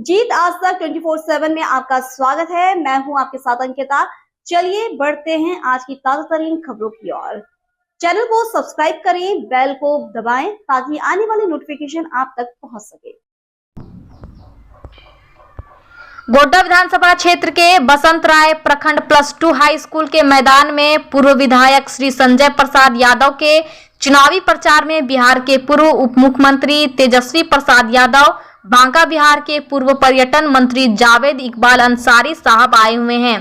जीत आज तक 24/7 में आपका स्वागत है। मैं हूं आपके साथ अंकिता। चलिए बढ़ते हैं आज की ताजा तरीन खबरों की ओर। चैनल को सब्सक्राइब करें, बेल को दबाएं ताकि आने वाली नोटिफिकेशन आप तक पहुंच सके। गोड्डा विधानसभा क्षेत्र के बसंत राय प्रखंड +2 हाई स्कूल के मैदान में पूर्व विधायक श्री संजय प्रसाद यादव के चुनावी प्रचार में बिहार के पूर्व उप मुख्यमंत्री तेजस्वी प्रसाद यादव, बांका बिहार के पूर्व पर्यटन मंत्री जावेद इकबाल अंसारी साहब आए हुए हैं।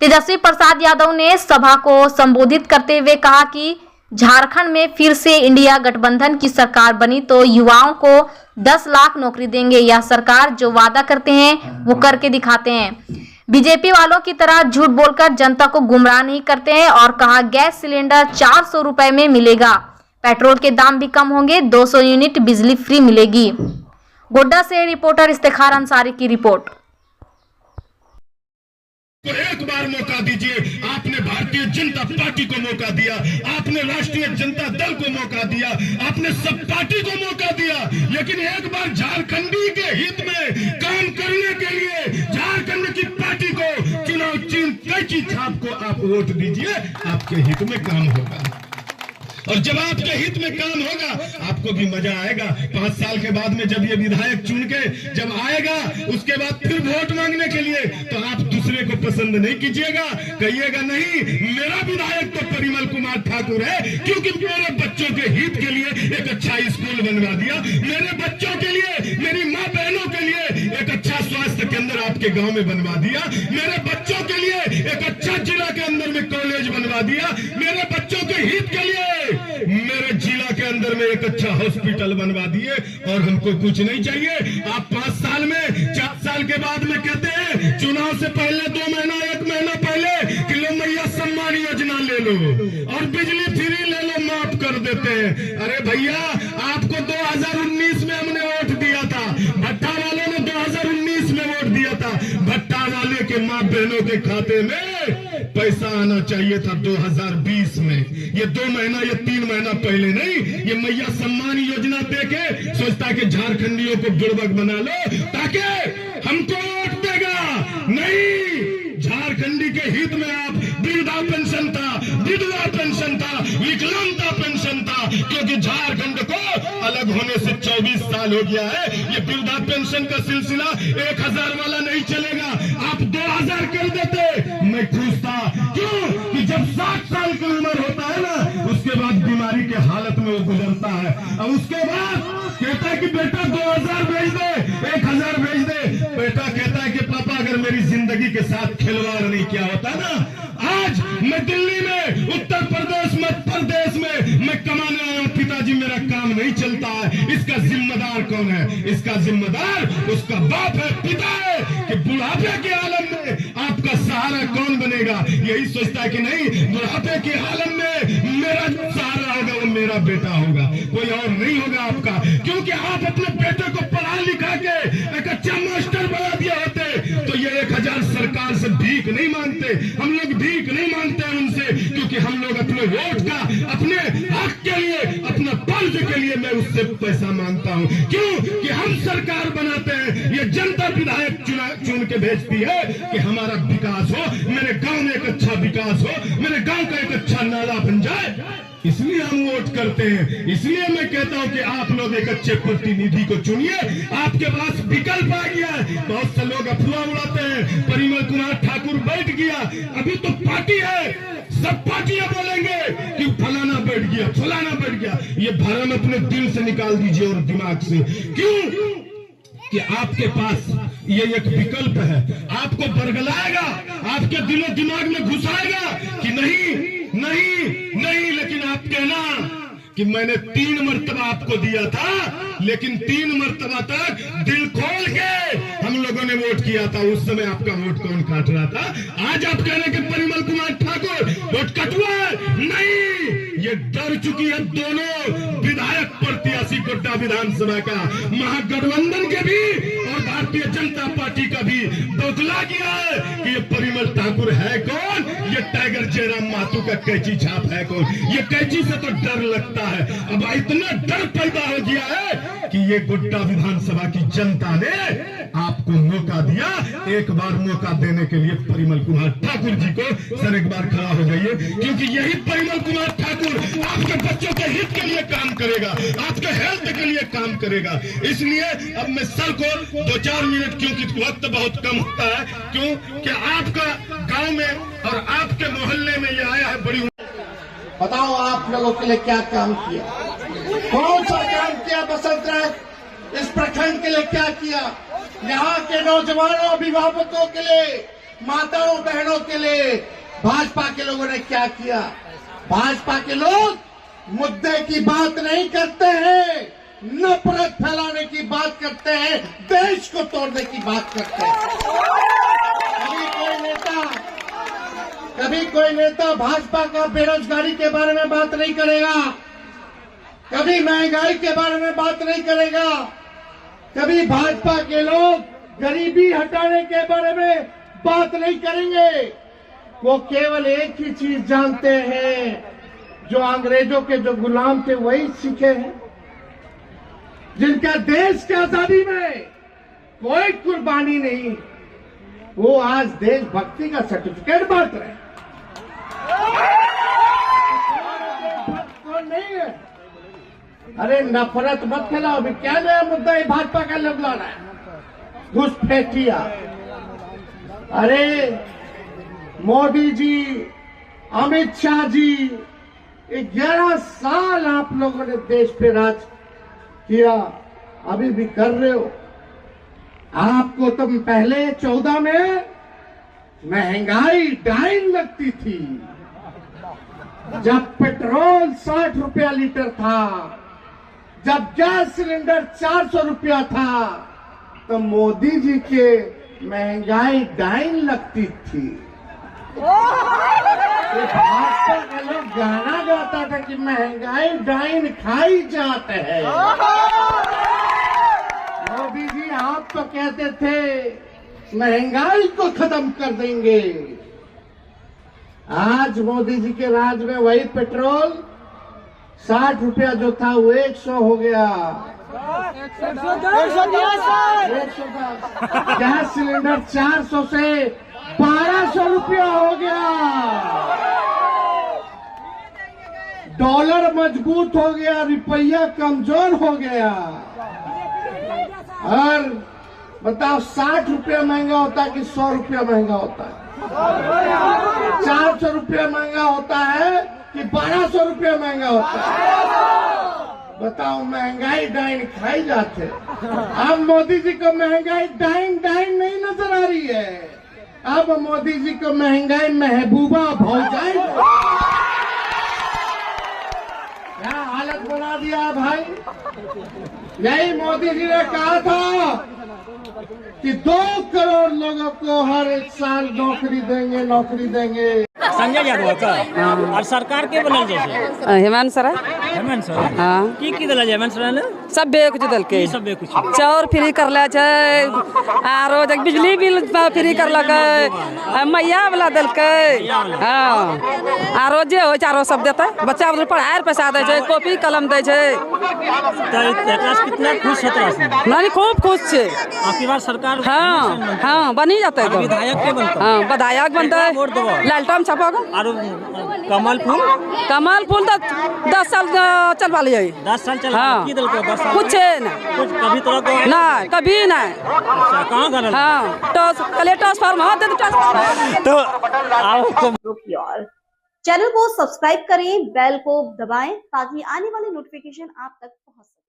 तेजस्वी प्रसाद यादव ने सभा को संबोधित करते हुए कहा कि झारखंड में फिर से इंडिया गठबंधन की सरकार बनी तो युवाओं को 10 लाख नौकरी देंगे। यह सरकार जो वादा करते हैं वो करके दिखाते हैं। बीजेपी वालों की तरह झूठ बोलकर जनता को गुमराह नहीं करते हैं। और कहा गैस सिलेंडर 400 रुपए में मिलेगा, पेट्रोल के दाम भी कम होंगे, 200 यूनिट बिजली फ्री मिलेगी। गोड्डा से रिपोर्टर इफ्तिखार अंसारी की रिपोर्ट। तो एक बार मौका दीजिए। आपने भारतीय जनता पार्टी को मौका दिया, आपने राष्ट्रीय जनता दल को मौका दिया, आपने सब पार्टी को मौका दिया, लेकिन एक बार झारखंडी के हित में काम करने के लिए झारखंड की पार्टी को चुनाव चिन्ह कैची छाप को आप वोट दीजिए। आपके हित में काम होगा, और जब आपके हित में काम होगा आपको भी मजा आएगा। 5 साल के बाद में जब ये विधायक चुन के जब आएगा, उसके बाद फिर वोट मांगने के लिए तो आप दूसरे को पसंद नहीं कीजिएगा, कहिएगा नहीं मेरा विधायक तो परिमल कुमार ठाकुर है, क्योंकि मेरे बच्चों के हित के लिए एक अच्छा स्कूल बनवा दिया, मेरे बच्चों के लिए, मेरी माँ बहनों के लिए एक अच्छा स्वास्थ्य केंद्र आपके गाँव में बनवा दिया, मेरे बच्चों के लिए एक अच्छा जिला के अंदर में कॉलेज बनवा दिया, मेरे बच्चों के हित के लिए मेरे जिला के अंदर में एक अच्छा हॉस्पिटल बनवा दिए। और हमको कुछ नहीं चाहिए। आप 5 साल में 4 साल के बाद में कहते हैं चुनाव से पहले 2 महीना 1 महीना पहले किलो मैया सम्मान योजना ले लो और बिजली फ्री ले लो, माफ कर देते हैं। अरे भैया आपको 2019 में हमने वोट दिया था, भट्टा वालों ने 2019 में वोट दिया था। भट्टा वाले के माँ बहनों के खाते में पैसा आना चाहिए था 2020 में। ये 2 महीना या 3 महीना पहले नहीं, ये मैया सम्मान योजना देके सोचता है कि झारखंडियों को बुड़बक बना लो ताकि हमको वोट देगा। नहीं, झारखंडी के हित में आप वृद्धा पेंशन था, विधवा पेंशन था, विकलांगता पेंशन था, क्योंकि झारखंड को अलग होने से 24 साल हो गया है। ये वृद्धा पेंशन का सिलसिला 1000 वाला नहीं चलेगा, आप 2000 कर देते, मैं खुश था। क्यों कि जब 60 साल की उम्र होता है ना, उसके बाद बीमारी के हालत में वो गुजरता है, और उसके बाद कहता है कि बेटा 2000 भेज दे, 1000 भेज दे। बेटा कहता है कि पापा अगर मेरी जिंदगी के साथ खिलवाड़ नहीं किया होता ना, आज मैं दिल्ली में, उत्तर प्रदेश, मध्य प्रदेश में मैं कमाने आया हूं, पिताजी मेरा काम नहीं चलता है। इसका जिम्मेदार कौन है? इसका जिम्मेदार उसका बाप है, पिता है। कि बुढ़ापे के आलम में आपका सहारा कौन बनेगा? यही सोचता है कि नहीं, बुढ़ापे के आलम में मेरा सहारा होगा वो मेरा बेटा होगा, कोई और नहीं होगा आपका। क्योंकि आप अपने बेटे को पढ़ा लिखा के एक अच्छा मास्टर बना दिया होते तो ये 1000 सरकार से भीख नहीं मांगते। हम लोग भीख नहीं मांगते हैं उनसे, क्योंकि हम लोग अपने वोट का, अपने हक के लिए, अपना फर्ज के लिए मैं उससे पैसा मांगता हूं। क्यों कि हम सरकार बनाते हैं, ये जनता विधायक चुन के भेजती है कि हमारा विकास हो, मेरे गांव में एक अच्छा विकास हो, मेरे गांव का एक अच्छा नाला बन जाए, इसलिए हम वोट करते हैं। इसलिए मैं कहता हूं कि आप लोग एक अच्छे प्रतिनिधि को चुनिए। आपके पास विकल्प आ गया है। बहुत से लोग अफवाह उड़ाते हैं परिमल कुमार ठाकुर बैठ गया, अभी तो पार्टी है, सब पार्टियां बोलेंगे कि फलाना बैठ गया, फलाना बैठ गया। ये भरम अपने दिल से निकाल दीजिए और दिमाग से। क्यों कि आपके पास ये एक विकल्प है, आपको बरगलाएगा, आपके दिलो दिमाग में घुसाएगा कि नहीं नहीं नहीं, लेकिन आप कहना कि मैंने 3 मर्तबा आपको दिया था, लेकिन 3 मर्तबा तक दिल खोल के हम लोगों ने वोट किया था। उस समय आपका वोट कौन काट रहा था? आज आप कह रहे हैं कि परिमल कुमार ठाकुर वोट कटुआ है। नहीं, ये डर चुकी है दोनों विधायक प्रत्याशी गोड्डा विधानसभा का, महागठबंधन के भी और भारतीय जनता पार्टी का भी बौखला गया है कि ये परिमल ठाकुर है कौन, ये टाइगर जयराम माथुर का कैची छाप है कौन। ये कैची से तो डर लगता है, अब इतना डर पैदा हो गया है कि ये गोड्डा विधानसभा की जनता ने आपको आपको मौका दिया, एक बार मौका देने के लिए परिमल कुमार ठाकुर जी को सर एक बार खड़ा हो जाइए, क्योंकि यही परिमल कुमार ठाकुर आपके बच्चों के हित के लिए काम करेगा, आपके हेल्थ के लिए काम करेगा। इसलिए अब मैं सर को 2-4 मिनट, क्योंकि वक्त बहुत कम होता है, क्यों कि आपका गांव में और आपके मोहल्ले में ये आया है। बड़ी बताओ आप लोगों के लिए क्या काम किया, कौन सा काम किया बसंत राय, इस प्रखंड के लिए क्या किया, यहाँ के नौजवानों अभिभावकों के लिए, माताओं बहनों के लिए भाजपा के लोगों ने क्या किया। भाजपा के लोग मुद्दे की बात नहीं करते हैं, नफरत फैलाने की बात करते हैं, देश को तोड़ने की बात करते हैं। कभी कोई नेता भाजपा का बेरोजगारी के बारे में बात नहीं करेगा, कभी महंगाई के बारे में बात नहीं करेगा, कभी भाजपा के लोग गरीबी हटाने के बारे में बात नहीं करेंगे। वो केवल एक ही चीज जानते हैं, जो अंग्रेजों के जो गुलाम थे वही सीखे हैं, जिनका देश की आजादी में कोई कुर्बानी नहीं, वो आज देशभक्ति का सर्टिफिकेट बांट रहे हैं। कौन नहीं है? अरे नफरत मत फैलाओ, अभी क्या नया मुद्दा है भाजपा का लोग ला रहा है, घुसपैठिया। अरे मोदी जी, अमित शाह जी, 11 साल आप लोगों ने देश पे राज किया, अभी भी कर रहे हो। आपको तुम पहले 14 में महंगाई डाइन लगती थी, जब पेट्रोल 60 रुपया लीटर था, जब गैस सिलेंडर 400 रुपया था, तो मोदी जी के महंगाई डाइन लगती थी। भाजपा के लोग गाना गाता था कि महंगाई डाइन खाई जाते हैं। मोदी जी आप तो कहते थे महंगाई को खत्म कर देंगे। आज मोदी जी के राज में वही पेट्रोल 60 रुपया जो था वो 100 हो गया, 110। गैस सिलेंडर 400 से 1200 रुपया हो गया। डॉलर मजबूत हो गया, रुपया कमजोर हो गया। और बताओ 60 रुपया महंगा होता है कि 100 रुपया महंगा होता है? 400 रुपया महंगा होता है कि 1200 रुपया महंगा होता है? बताओ, महंगाई डाइन खाई जाते। अब मोदी जी को महंगाई डाइन नहीं नजर आ रही है, अब मोदी जी को महंगाई महबूबा भौजाई क्या हालत बना दिया भाई। यही मोदी जी ने कहा था कि 2 करोड़ लोगों को हर एक साल नौकरी देंगे। संजय यादव का और सरकार के बनल जैसे हेमंत सराय हाँ की दल हेमंत सराय ने सब बेकुछ दल के चाउर फ्री करले छै, आरो बिजली बिल फ्री करलक, मैया वाला दल के हाँ, आरो जे हो आरो सब देते, बच्चा पढ़ाई पैसा दे छै, कॉपी कलम दे छै। कितना खुश होता नहीं खूब खुश छे। आपकी बार सरकार हाँ बनी जाते है, विधायक के बनता हाँ विधायक बनते, लालटेन छपा और कमल फूल तो 10 साल चलवा लिए। 10 साल चल हाँ की दल को 10 साल कुछ नहीं, कुछ कभी तरह को ना कभी नहीं। अच्छा कहाँ गलत हाँ ट्रांसफार्म हाँ तो आओ की ओर चैनल को सब्सक्राइब करें, बेल को दबाएं ताकि आने वाली नोटिफिकेशन आप तक पहुंच सके।